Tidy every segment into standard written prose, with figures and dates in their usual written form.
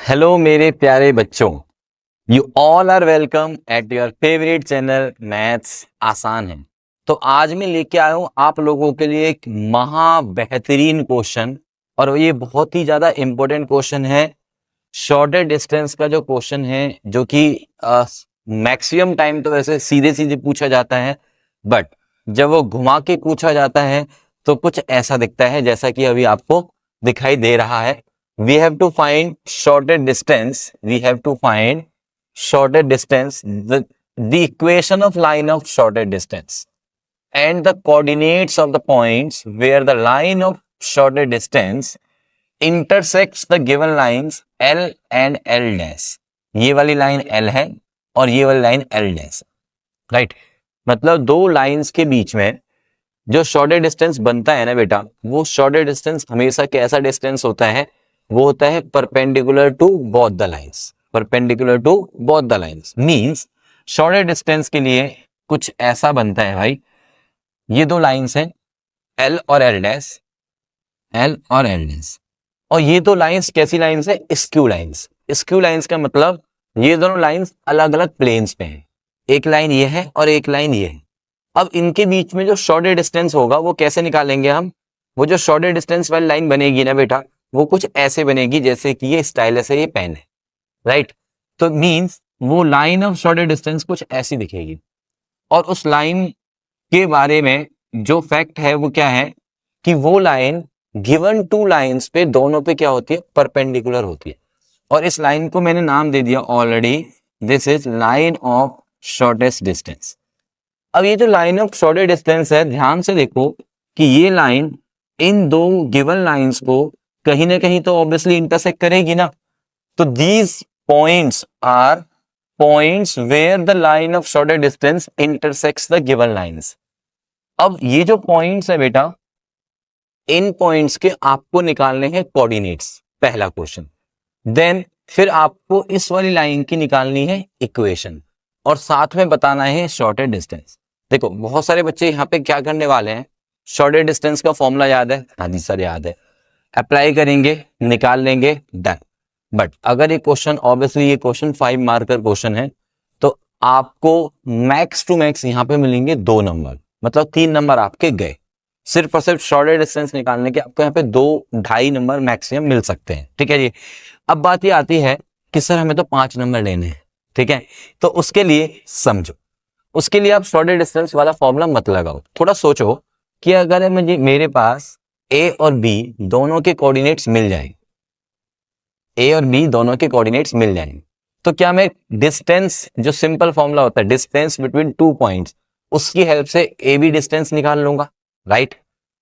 Hello मेरे प्यारे बच्चों, you all are welcome at your favourite channel maths आसान है। तो आज मैं लेके आया हूं आप लोगों के लिए एक महा बेहतरीन क्वेश्चन, और ये बहुत ही ज्यादा इंपॉर्टेंट क्वेश्चन है। शॉर्टर डिस्टेंस का जो क्वेश्चन है, जो कि मैक्सिमम टाइम तो वैसे सीधे सीधे पूछा जाता है, बट जब वो घुमा के पूछा जाता है तो कुछ ऐसा दिखता है जैसा कि अभी आपको दिखाई दे रहा है। We have to find shorter distance. We have to find shorter distance, the equation of line of shorter distance, and the coordinates of the points where the line of shorter distance intersects the given lines L and L dash. ये वाली line L है और ये वाली line L dash, right? मतलब दो lines के बीच में जो शॉर्टर डिस्टेंस बनता है ना बेटा, वो शॉर्टर डिस्टेंस हमेशा कैसा डिस्टेंस होता है? वो होता है perpendicular to both the lines. Perpendicular to both the lines means shorter distance के लिए कुछ ऐसा बनता है भाई। ये दो लाइंस हैं L और L डैश, L और L डैश, और ये दो लाइंस कैसी लाइंस है? Skew lines. स्क्यू लाइंस का मतलब ये दोनों लाइंस अलग अलग प्लेन्स पे हैं। एक लाइन ये है और एक लाइन ये है। अब इनके बीच में जो शॉर्टर डिस्टेंस होगा वो कैसे निकालेंगे हम? वो जो शॉर्टर डिस्टेंस वाली लाइन बनेगी ना बेटा, वो कुछ ऐसे बनेगी जैसे कि ये स्टाइलस है, ये पेन है, राइट? तो मींस वो लाइन ऑफ शॉर्टर डिस्टेंस कुछ ऐसी दिखेगी। और उस लाइन के बारे में जो फैक्ट है वो क्या है कि वो लाइन गिवन टू लाइंस पे दोनों पे क्या होती है? परपेंडिकुलर होती है। और इस लाइन को मैंने नाम दे दिया already, this is line of shortest distance. अब ये जो लाइन ऑफ शॉर्टर डिस्टेंस है, ध्यान से देखो कि ये लाइन इन दो गिवन लाइंस को कहीं ना कहीं तो ऑब्वियसली इंटरसेक्ट करेगी ना। तो these points are points where the line of shorter distance intersects the given lines. अब ये जो पॉइंट्स है बेटा, इन पॉइंट्स के आपको निकालने हैं कोऑर्डिनेट्स, पहला क्वेश्चन। देन फिर आपको इस वाली लाइन की निकालनी है इक्वेशन, और साथ में बताना है शॉर्टर डिस्टेंस। देखो बहुत सारे बच्चे यहाँ पे क्या करने वाले हैं, शॉर्टर डिस्टेंस का फॉर्मूला याद है? हाँ जी सर याद है। अप्लाई करेंगे, निकाल लेंगे, डन। बट अगर ये क्वेश्चन, ऑब्वियसली ये क्वेश्चन 5 मार्कर क्वेश्चन है, तो आपको मैक्स टू मैक्स यहाँ पे मिलेंगे 2 नंबर, मतलब 3 नंबर आपके गए। सिर्फ और सिर्फ शॉर्टर डिस्टेंस निकालने के आपको यहाँ पे 2-2.5 नंबर मैक्सिमम मिल सकते हैं, ठीक है जी। अब बात ये आती है कि सर हमें तो 5 नंबर लेने हैं, ठीक है? तो उसके लिए समझो, उसके लिए आप शॉर्टर डिस्टेंस वाला फॉर्मूला मत लगाओ। थोड़ा सोचो कि अगर मुझे, मेरे पास ए और बी दोनों के कोऑर्डिनेट्स मिल जाए, ए और बी दोनों के कोऑर्डिनेट्स मिल जाएंगे, तो क्या मैं डिस्टेंस, जो सिंपल फॉर्मूला होता है डिस्टेंस बिटवीन 2 पॉइंट्स, उसकी हेल्प से ए बी डिस्टेंस निकाल लूंगा, राइट?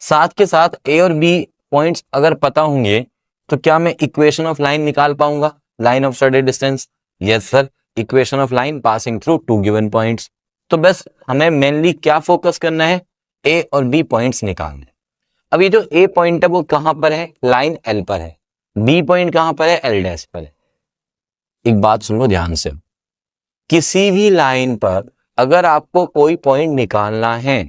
साथ के साथ ए और बी पॉइंट्स अगर पता होंगे तो क्या मैं इक्वेशन ऑफ लाइन निकाल पाऊंगा, line of shortest distance? Yes sir, equation of line passing through 2 given points. तो बस हमें मेनली क्या फोकस करना है? ए और बी पॉइंट्स निकालने। अब ये जो ए पॉइंट है वो कहां पर है? लाइन एल पर है। बी पॉइंट कहां पर है? एल डैश पर है। एक बात सुन लो ध्यान से, किसी भी लाइन पर अगर आपको कोई पॉइंट निकालना है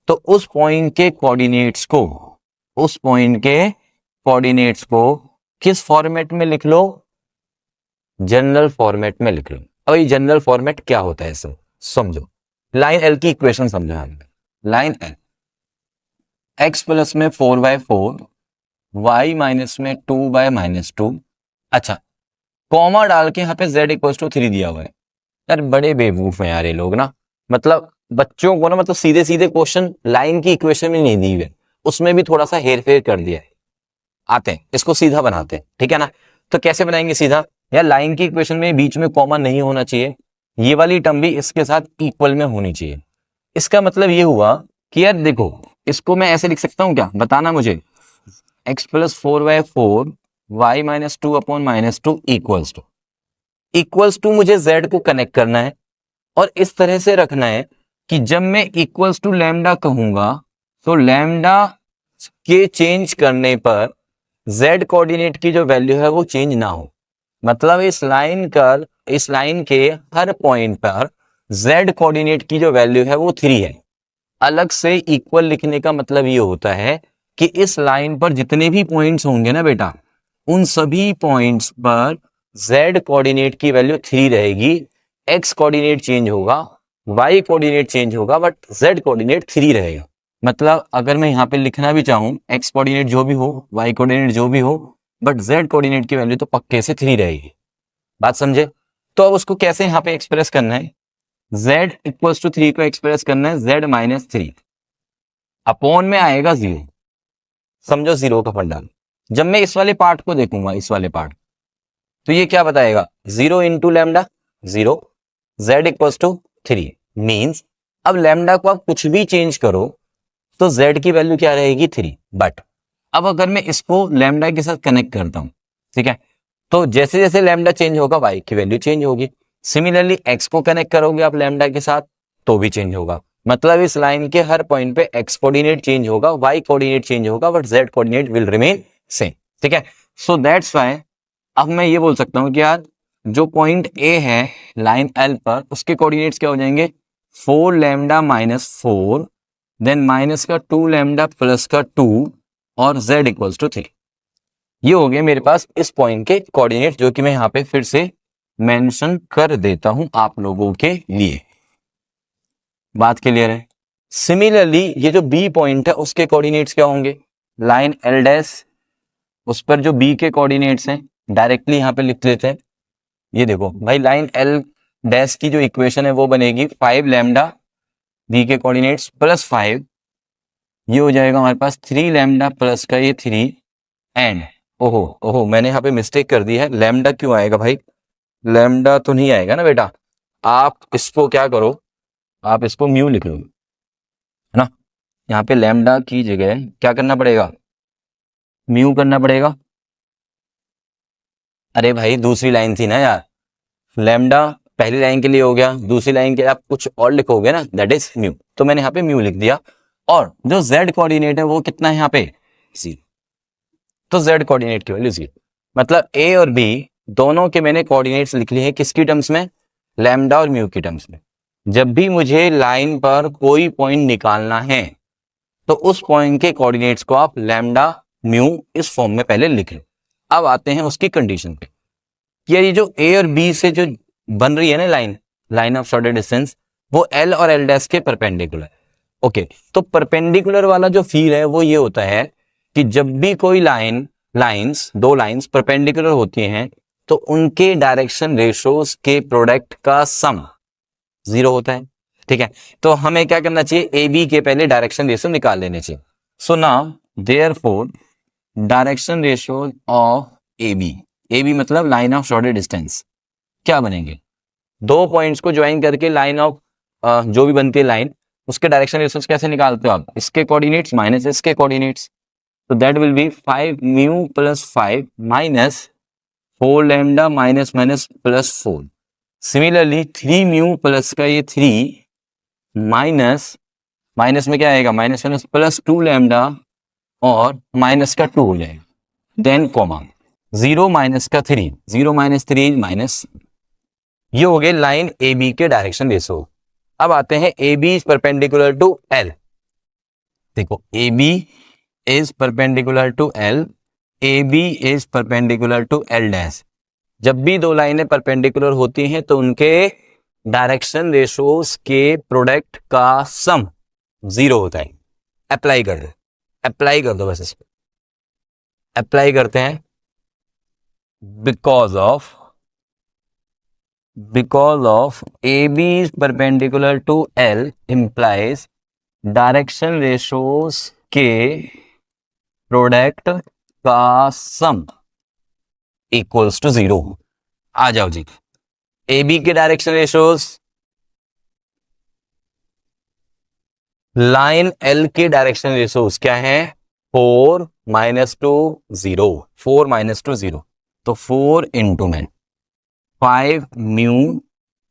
तो उस पॉइंट के कोऑर्डिनेट्स को, उस पॉइंट के कोऑर्डिनेट्स को किस फॉर्मेट में लिख लो? जनरल फॉर्मेट में लिख लो। अब ये जनरल फॉर्मेट क्या होता है सर? समझो, लाइन एल की इक्वेशन समझो। लाइन एल, एक्स प्लस में 4/4, वाई माइनस में 2/-2। अच्छा, कॉमा डाल के यहाँ पे z इक्वल टू 3 दिया हुआ है। यार बड़े बेवकूफ हैं यार ये लोग ना, मतलब बच्चों को ना, मतलब सीधे सीधे क्वेश्चन लाइन की इक्वेशन में नहीं दी हुई, उसमें भी थोड़ा सा हेर फेर कर दिया है। आते हैं इसको सीधा बनाते हैं, ठीक है ना? तो कैसे बनाएंगे सीधा? यार लाइन की इक्वेशन में बीच में कॉमा नहीं होना चाहिए, ये वाली टर्म भी इसके साथ इक्वल में होनी चाहिए। इसका मतलब ये हुआ कि यार देखो, इसको मैं ऐसे लिख सकता हूं क्या? बताना मुझे। x plus 4/4 y minus 2/-2 equals to मुझे z को कनेक्ट करना है, और इस तरह से रखना है कि जब मैं इक्वल्स टू लैम्डा कहूंगा तो लैम्डा के चेंज करने पर z कोऑर्डिनेट की जो वैल्यू है वो चेंज ना हो। मतलब इस लाइन के हर पॉइंट पर z कोऑर्डिनेट की जो वैल्यू है वो 3 है। अलग से इक्वल लिखने का मतलब ये होता है कि इस लाइन पर जितने भी पॉइंट्स होंगे ना बेटा, उन सभी पॉइंट्स पर z कोऑर्डिनेट की वैल्यू 3 रहेगी, x कोऑर्डिनेट चेंज होगा, y कोऑर्डिनेट चेंज होगा, बट z कोऑर्डिनेट 3 रहेगा। मतलब अगर मैं यहाँ पे लिखना भी चाहूं x कोऑर्डिनेट जो भी हो, y कोऑर्डिनेट जो भी हो, बट z कोऑर्डिनेट की वैल्यू तो पक्के से 3 रहेगी। बात समझे? तो अब उसको कैसे यहाँ पे एक्सप्रेस करना है, z इक्वल्स टू 3 को एक्सप्रेस करना है z माइनस 3 अपॉन में आएगा 0। समझो 0 का फंडा। जब मैं इस वाले पार्ट को देखूंगा, इस वाले पार्ट, तो ये क्या बताएगा, 0 into lambda 0, z equals to 3 means अब लैम्डा को आप कुछ भी चेंज करो तो z की वैल्यू क्या रहेगी 3। बट अब अगर मैं इसको लैम्डा के साथ कनेक्ट करता हूं, ठीक है, तो जैसे जैसे लैम्डा चेंज होगा y की वैल्यू चेंज होगी। सिमिलरली x को कनेक्ट करोगे आप लैम्डा के साथ तो भी चेंज होगा। मतलब इस लाइन के हर पॉइंट पे x कोऑर्डिनेट चेंज होगा, y कोऑर्डिनेट चेंज होगा, but z coordinate will remain same. ठीक है, सो दैट्स व्हाई अब मैं ये बोल सकता हूं कि यार जो पॉइंट A है लाइन L पर, उसके कोऑर्डिनेट्स क्या हो जाएंगे, 4 लैम्डा माइनस 4, देन माइनस का 2 लैम्डा प्लस का 2 और z इक्वल्स टू 3। ये हो गया मेरे पास इस पॉइंट के कोऑर्डिनेट, जो कि मैं यहाँ पे फिर से मेंशन कर देता हूं आप लोगों के लिए। बात क्लियर है? सिमिलरली ये जो B पॉइंट है उसके कोऑर्डिनेट्स क्या होंगे, लाइन L डैश, उस पर जो B के कोऑर्डिनेट्स हैं डायरेक्टली यहाँ पे लिख देते हैं। ये देखो भाई, लाइन L डैश की जो इक्वेशन है वो बनेगी 5 लैम्डा B के कोऑर्डिनेट्स प्लस 5, ये हो जाएगा हमारे पास 3 लैम्डा प्लस का ये 3 एंड ओहो मैंने यहाँ पे मिस्टेक कर दी है, लैम्डा क्यों आएगा भाई, लैम्डा तो नहीं आएगा ना बेटा। आप इसको क्या करो, आप इसको म्यू लिख लो, है ना। यहाँ पे लैम्डा की जगह क्या करना पड़ेगा, म्यू करना पड़ेगा। अरे भाई दूसरी लाइन थी ना यार, लैम्डा पहली लाइन के लिए हो गया, दूसरी लाइन के लिए आप कुछ और लिखोगे ना, दैट इज म्यू, तो मैंने यहाँ पे म्यू लिख दिया। और जो z कोऑर्डिनेट है वो कितना है यहाँ पे 0, तो z कोऑर्डिनेट की वैल्यू 0। मतलब a और b दोनों के मैंने कोऑर्डिनेट्स लिख लिए हैं, किसकी टर्म्स में, लैम्डा और म्यू की टर्म्स में। जब भी मुझे लाइन पर कोई पॉइंट निकालना है तो उस पॉइंट के कोऑर्डिनेट्स को आप लैम्डा म्यू इस फॉर्म में पहले लिख लो। अब आते हैं उसकी कंडीशन पे, ये जो a और b से जो बन रही है ना लाइन ऑफ शॉर्टेड डिस्टेंस, वो L और L डैश के परपेंडिकुलर। ओके, तो परपेंडिकुलर वाला जो फील है वो ये होता है कि जब भी कोई दो लाइंस परपेंडिकुलर होती हैं तो उनके डायरेक्शन रेशियोज के प्रोडक्ट का सम 0 होता है। ठीक है, तो हमें क्या करना चाहिए, ए बी के पहले डायरेक्शन रेशियो निकाल लेने चाहिए। So now therefore direction ratio of A B मतलब लाइन ऑफ शॉर्टेड डिस्टेंस, क्या बनेंगे, दो पॉइंट्स को ज्वाइन करके लाइन ऑफ जो भी बनती है लाइन, उसके डायरेक्शन रेशियोज कैसे निकालते हो आप, इसके कोऑर्डिनेट्स माइनस इसके कोऑर्डिनेट्स, तो that will be 5 mu plus 5 minus 4 lambda minus minus plus 4। Similarly 3 mu plus का ये 3 माइनस में क्या आएगा, माइनस माइनस प्लस 2 लैम्डा और माइनस का 2 हो जाएगा, देन कॉमा 0 माइनस का 3, 0 माइनस 3 माइनस। ये हो गए लाइन ए बी के डायरेक्शन रेशियो। अब आते हैं A B is perpendicular to L. देखो A B is perpendicular to L, A B is perpendicular to L dash. जब भी दो लाइनें परपेंडिकुलर होती हैं तो उनके डायरेक्शन रेशियोज के प्रोडक्ट का सम 0 होता है। अप्लाई कर दो बस इसको, अप्लाई करते हैं। Because of AB is perpendicular to L implies direction ratios के प्रोडक्ट का सम इक्वल्स टू 0। आ जाओ जी, AB के डायरेक्शन रेशियोज, लाइन L के डायरेक्शन रेशियोज क्या है, 4 माइनस 2 0, 4 माइनस 2 0, तो 4 इंटू में 5 म्यू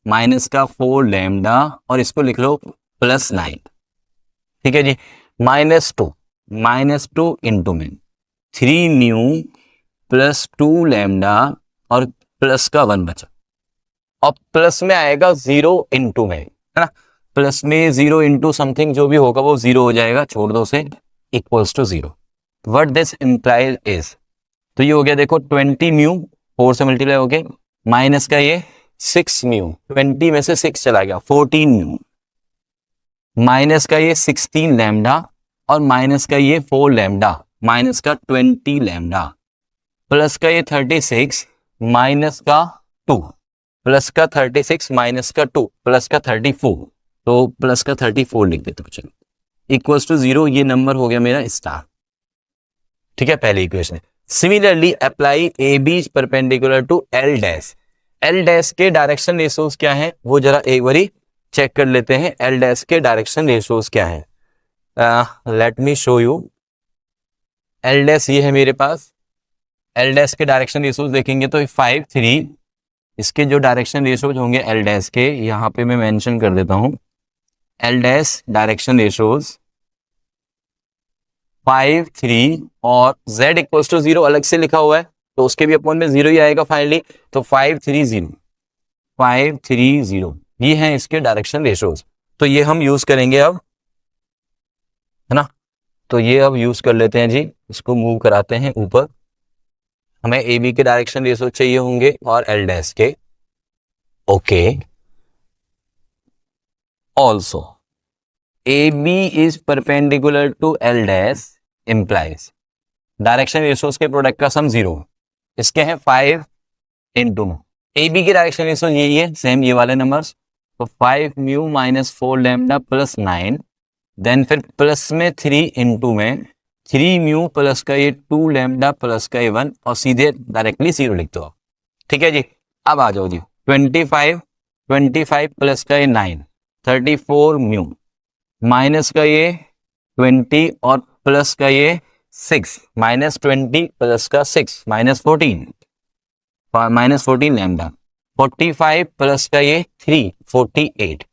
माइनस का 4 लैम्डा और इसको लिख लो प्लस 9। ठीक है जी, माइनस टू इंटू में 3 म्यू प्लस 2 लैम्डा और प्लस का 1 बचा, और प्लस में आएगा 0 इंटू में, है ना, प्लस में 0 इंटू समथिंग जो भी होगा वो 0 हो जाएगा, छोड़ दो उसे, equals to 0। What this implies is, तो ये हो गया देखो 20 म्यू 4 से मल्टीप्लाई हो गए, माइनस का ये 6 म्यू, 20 में से 6 चला गया 14 म्यू, माइनस का ये 16 लैम्डा और माइनस का ये 4 लैम्डा, माइनस का 20 लैम्डा, प्लस का ये 36 माइनस का 2, प्लस का 36 माइनस का 2 प्लस का 34, तो प्लस का 34 लिख देते हो, चलो इक्वल्स टू 0, ये नंबर हो गया मेरा स्टार। ठीक है, पहली equation. Similarly apply A B perpendicular to L dash, L dash के डायरेक्शन रेशियोज क्या है वो जरा एक बारी चेक कर लेते हैं। एल डैश के डायरेक्शन रेशियोज क्या है, let me show you. L dash ये है मेरे पास, एल डैश के डायरेक्शन रेशियोज देखेंगे तो 5 3, इसके जो डायरेक्शन रेशियोज होंगे एल डैश के, यहाँ पे मैं मेंशन कर देता हूं, एल डैश डायरेक्शन रेशियोज 5 3 और z इक्वल्स टू 0 अलग से लिखा हुआ है तो उसके भी अपॉन में 0 ही आएगा फाइनली, तो 5 3 0 5 3 0 ये हैं इसके डायरेक्शन रेशियोज। तो ये हम यूज करेंगे अब, है ना, तो ये अब यूज कर लेते हैं जी, इसको मूव कराते हैं ऊपर। हमें ए बी के डायरेक्शन रेशियो चाहिए होंगे और एल डैश के। Okay, also A B is perpendicular to L dash implies direction ratios के प्रोडक्ट का सम 0, इसके हैं 5 इंटू ए बी के डायरेक्शन रेशियो यही है, सेम ये वाले नंबर्स, तो 5 mu minus 4 lambda plus 9, then फिर प्लस में 3 इंटू में 3 म्यू प्लस का ये 2 लैम्डा प्लस का ये 1 और सीधे डायरेक्टली 0 लिख दो। ठीक है जी, अब आ जाओ जी, 25 प्लस का ये 9 34 म्यू माइनस का ये 20 और प्लस का ये 6 माइनस 20 प्लस का 6 माइनस 14 लैम्डा, 45 प्लस का ये 3 48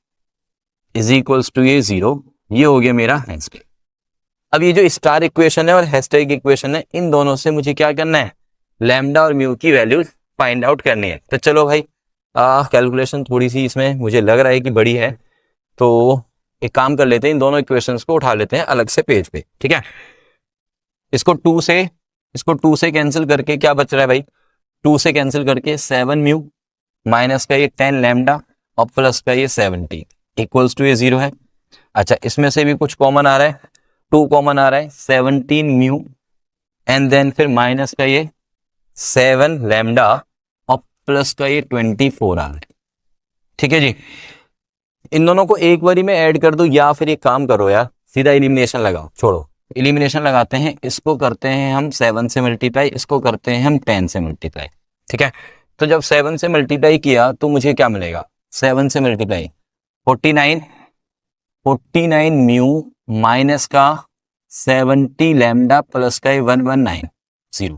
इज इक्वल्स टू ये 0, ये हो गया मेरा हैशटैग। अब ये जो स्टार इक्वेशन है और हैशटैग इक्वेशन है, इन दोनों से मुझे क्या करना है, लैम्डा और म्यू की वैल्यूज फाइंड आउट करनी है। तो चलो भाई, कैलकुलेशन थोड़ी सी इसमें मुझे लग रहा है कि बड़ी है, तो एक काम कर लेते हैं, इन दोनों इक्वेशंस को उठा लेते हैं अलग से पेज पे। ठीक है, इसको 2 से कैंसिल करके क्या बच रहा है भाई, 2 से कैंसिल करके 7 म्यू माइनस का ये 10 लैम्डा और प्लस का ये 70 इक्वल्स टू ये 0 है। अच्छा, इसमें से भी कुछ कॉमन आ रहा है, 2 कॉमन आ रहा है, 17 म्यू एंड देन फिर माइनस का ये 7 लैम्डा और प्लस का ये 24 आ रहा है। ठीक है जी, इन दोनों को एक बारी में ऐड कर दो या फिर एक काम करो यार, सीधा एलिमिनेशन लगाओ, छोड़ो एलिमिनेशन लगाते हैं, इसको करते हैं हम 7 से मल्टीप्लाई, इसको करते हैं हम 10 से मल्टीप्लाई। ठीक है, तो जब 7 से मल्टीप्लाई किया तो मुझे क्या मिलेगा, 7 से मल्टीप्लाई 49 म्यू माइनस का 70 लैम्डा प्लस का 119 0,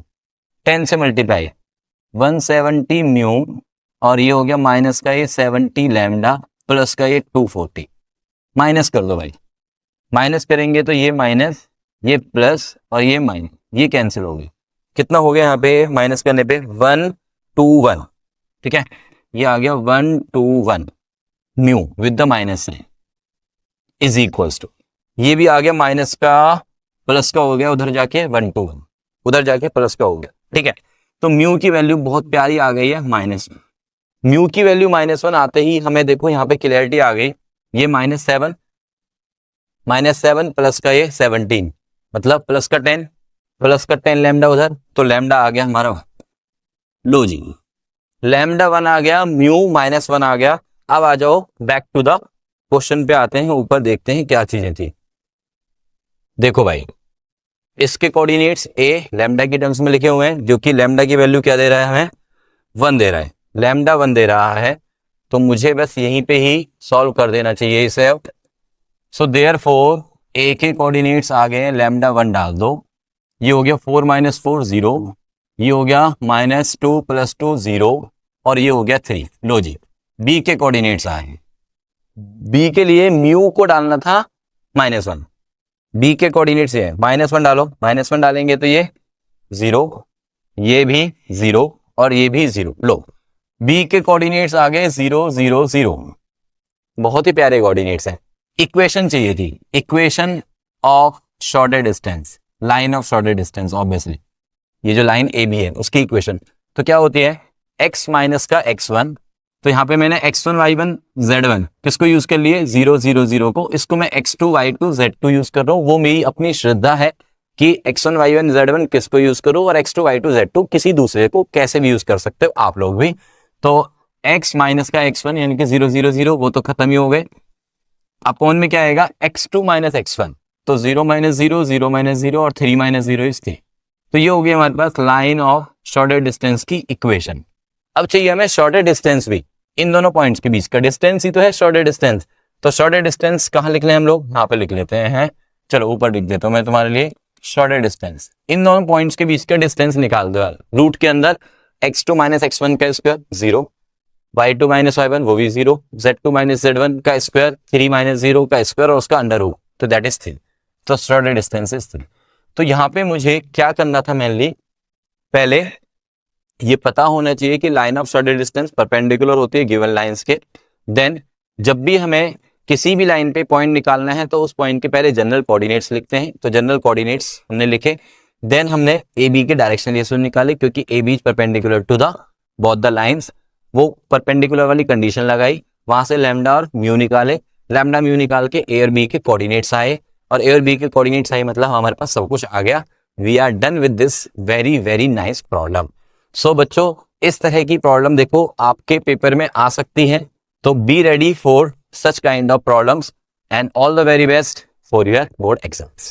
10 से मल्टीप्लाई 170 म्यू और ये हो गया माइनस का ये 70 लैम्डा प्लस का ये 240, माइनस कर दो भाई, माइनस करेंगे तो ये माइनस, ये प्लस और ये माइनस, ये कैंसिल हो गई, कितना हो गया यहाँ पे माइनस करने पे 121। ठीक है, ये आ गया 121 mu with the minus is equals to, ये भी आ गया माइनस का प्लस का हो गया, उधर जाके 121 उधर जाके प्लस का हो गया। ठीक है, तो म्यू की वैल्यू बहुत प्यारी आ गई है माइनस, म्यू की वैल्यू -1 आते ही हमें देखो यहाँ पे क्लियरिटी आ गई, ये -7 प्लस का ये 17 मतलब प्लस का 10 लैम्डा उधर, तो लैम्डा आ गया हमारा, लो जी लैम्डा 1 आ गया, म्यू -1 आ गया। अब आ जाओ बैक टू द क्वेश्चन पे आते हैं, ऊपर देखते हैं क्या चीजें थी। देखो भाई, इसके कोऑर्डिनेट्स ए लैम्डा की टर्म्स में लिखे हुए हैं, जो कि लैम्डा की वैल्यू क्या दे रहा है हमें, 1 दे रहा है, लैम्डा 1 दे रहा है, तो मुझे बस यहीं पे ही सॉल्व कर देना चाहिए इसे। सो देयरफॉर ए के कोऑर्डिनेट्स आ गए, लैम्डा 1 डाल दो, ये हो गया 4 - 4 0, ये हो गया -2 + 2 0 और ये हो गया 3। लो जी, बी के कोऑर्डिनेट्स आए, बी के लिए म्यू को डालना था -1, बी के कोऑर्डिनेट्स है -1 डालो, -1 डालेंगे तो ये 0, ये भी 0 और ये भी 0। लो, बी के कोऑर्डिनेट्स आ गए 0 0 0, बहुत ही प्यारे कोऑर्डिनेट्स हैं। इक्वेशन चाहिए थी, equation of shortest distance, line of shortest distance, obviously ये जो लाइन ए बी है उसकी इक्वेशन, तो क्या होती है x माइनस का x1, तो यहाँ पे मैंने x1 y1 z1 किसको यूज कर लिए 0 0 0 को, इसको मैं x2 y2 z2 यूज कर रहा हूँ। वो मेरी अपनी श्रद्धा है कि x1 y1 z1 किसको यूज करो और x2 y2 z2 किसी दूसरे को कैसे भी यूज कर सकते हो आप लोग भी। तो x माइनस का x1 यानी कि 0 0 0 वो तो खत्म ही हो गए, अपॉन में क्या आएगा x2 माइनस x1, तो 0 माइनस 0 0 माइनस 0 और 3 माइनस 0 इज 3। तो ये हो गया हमारे पास लाइन ऑफ शॉर्टर डिस्टेंस की इक्वेशन। अब चाहिए हमें शॉर्टर डिस्टेंस भी, इन दोनों पॉइंट्स के बीच का डिस्टेंस ही तो है शॉर्टर डिस्टेंस। तो शॉर्टर डिस्टेंस कहाँ लिख लें हम लोग, यहाँ पे लिख लेते हैं, चलो ऊपर लिख देता हूँ मैं तुम्हारे लिए शॉर्टर डिस्टेंस। इन दोनों पॉइंट्स के बीच का डिस्टेंस निकाल दो यार। रूट के अंदर x2 माइनस x1 का स्क्वायर 0, y2 माइनस y1 वो भी 0, z2 माइनस z1 का स्क्वायर 3 माइनस 0 का स्क्वायर और उसका अंडर रूट, तो दैट इज 3। तो शॉर्टर डिस्टेंस इज 3। तो यहाँ पे मुझे क्या करना था, मेनली पहले ये पता होना चाहिए कि line of shorter distance perpendicular होती है गिवन लाइंस के। देन जब भी हमें किसी भी लाइन पे पॉइंट निकालना है तो उस पॉइंट के पहले जनरल कोऑर्डिनेट्स लिखते हैं, तो जनरल कोऑर्डिनेट्स हमने लिखे। देन हमने ए बी के डायरेक्शन रेशियो निकाले, क्योंकि A B is perpendicular to the both the lines, वो परपेंडिकुलर वाली कंडीशन लगाई, वहां से लैम्डा और म्यू निकाले, लैम्डा म्यू निकाल के ए और बी के कोऑर्डिनेट्स आए, और ए और बी के कोऑर्डिनेट्स आए मतलब हमारे पास सब कुछ आ गया। We are done with this very very nice problem. So बच्चों इस तरह की प्रॉब्लम देखो आपके पेपर में आ सकती है, तो be ready for such kind of problems and all the very best for your board exams.